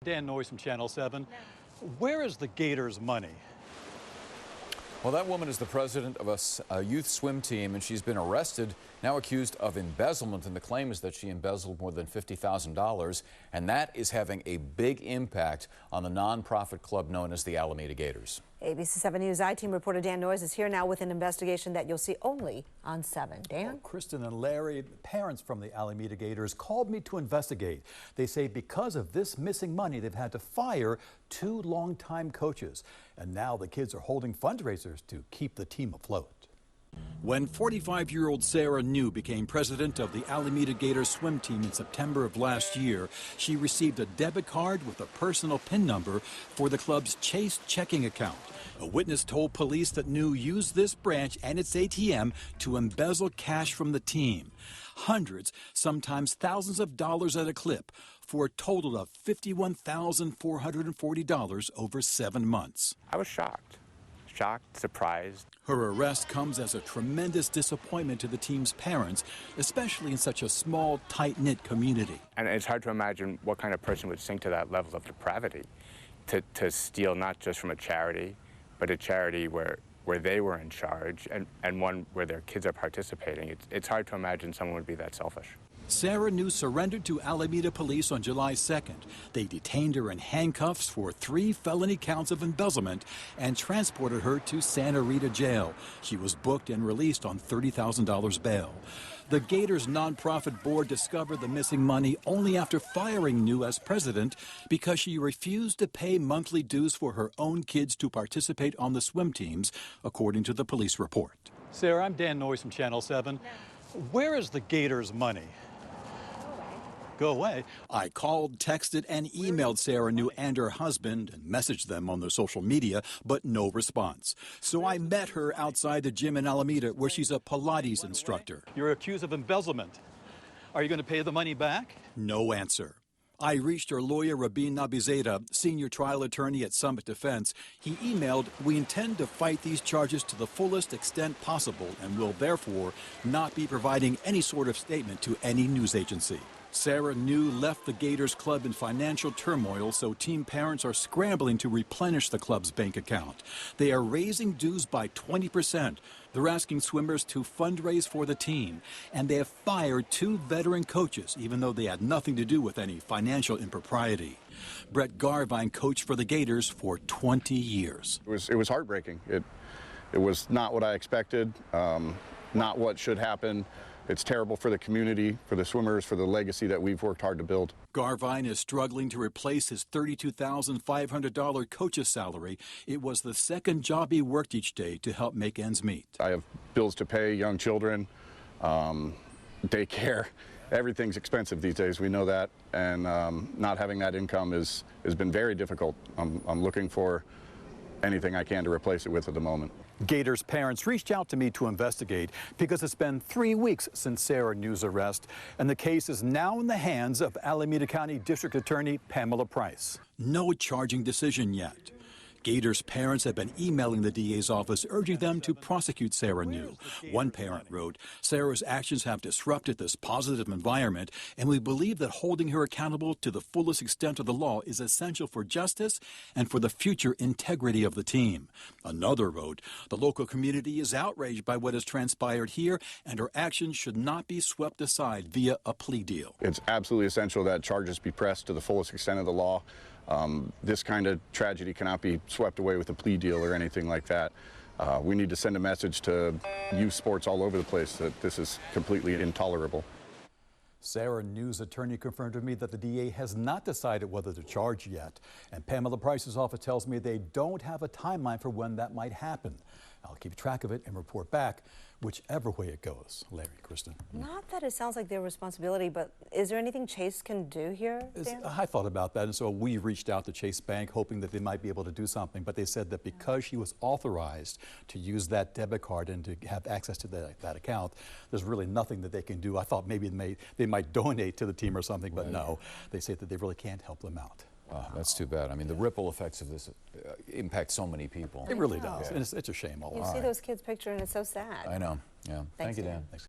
Dan Noyes from Channel 7. Where is the Gators' money? Well, that woman is the president of a youth swim team, and she's been arrested, now accused of embezzlement. And the claim is that she embezzled more than $50,000, and that is having a big impact on the nonprofit club known as the Alameda Gators. ABC 7 News I-Team reporter Dan Noyes is here now with an investigation that you'll see only on 7. Dan? Well, Kristen and Larry, parents from the Alameda Gators, called me to investigate. They say because of this missing money, they've had to fire 2 longtime coaches. And now the kids are holding fundraisers to keep the team afloat. When 45-year-old Sarah New became president of the Alameda Gators swim team in September of last year, she received a debit card with a personal PIN number for the club's Chase checking account. A witness told police that New used this branch and its ATM to embezzle cash from the team. Hundreds, sometimes thousands of dollars at a clip, for a total of $51,440 over 7 months. I was shocked, surprised. Her arrest comes as a tremendous disappointment to the team's parents, especially in such a small, tight-knit community. And it's hard to imagine what kind of person would sink to that level of depravity, to steal not just from a charity, but a charity where they were in charge and one where their kids are participating. It's hard to imagine someone would be that selfish. Sarah New surrendered to Alameda police on July 2nd. They detained her in handcuffs for 3 felony counts of embezzlement and transported her to Santa Rita jail. She was booked and released on $30,000 bail. The Gators nonprofit board discovered the missing money only after firing New as president because she refused to pay monthly dues for her own kids to participate on the swim teams, according to the police report. Sarah, I'm Dan Noyes from Channel 7. Where is the Gators' money? Go away. I called, texted, and emailed Sarah New and her husband and messaged them on their social media, but no response. So I met her outside the gym in Alameda, where she's a Pilates instructor. You're accused of embezzlement. Are you going to pay the money back? No answer. I reached her lawyer, Rabin Nabizeda, senior trial attorney at Summit Defense. He emailed, "We intend to fight these charges to the fullest extent possible and will therefore not be providing any sort of statement to any news agency." Sarah New left the Gators club in financial turmoil, so team parents are scrambling to replenish the club's bank account. They are raising dues by 20%. They're asking swimmers to fundraise for the team, and they have fired 2 veteran coaches, even though they had nothing to do with any financial impropriety. Brett Garvine coached for the Gators for 20 years. It was heartbreaking. It was not what I expected, not what should happen. It's terrible for the community, for the swimmers, for the legacy that we've worked hard to build. Garvine is struggling to replace his $32,500 coach's salary. It was the second job he worked each day to help make ends meet. I have bills to pay, young children, daycare. Everything's expensive these days, we know that, and not having that income has been very difficult. I'm looking for anything I can to replace it with at the moment. Gators parents reached out to me to investigate because it's been 3 weeks since Sarah New's arrest, and the case is now in the hands of Alameda County District Attorney Pamela Price. No charging decision yet. Gators parents have been emailing the DA's office urging them to prosecute Sarah New. One parent wrote, "Sarah's actions have disrupted this positive environment, and we believe that holding her accountable to the fullest extent of the law is essential for justice and for the future integrity of the team." Another wrote, "The local community is outraged by what has transpired here, and her actions should not be swept aside via a plea deal." It's absolutely essential that charges be pressed to the fullest extent of the law. This kind of tragedy cannot be swept away with a plea deal or anything like that. We need to send a message to youth sports all over the place that this is completely intolerable. Sarah New's attorney confirmed to me that the DA has not decided whether to charge yet. And Pamela Price's office tells me they don't have a timeline for when that might happen. I'll keep track of it and report back whichever way it goes. Larry, Kristen. Not that it sounds like their responsibility, but is there anything Chase can do here, Dan? I thought about that, and so we reached out to Chase Bank hoping that they might be able to do something, but they said that because she was authorized to use that debit card and to have access to that account, there's really nothing that they can do. I thought maybe they might donate to the team or something, but no, they say that they really can't help them out. Oh, that's too bad. I mean, the ripple effects of this impact so many people. It really does, and it's a shame all You around. see those kids' picture, and it's so sad. I know, yeah. Thank you, Dan. Thanks.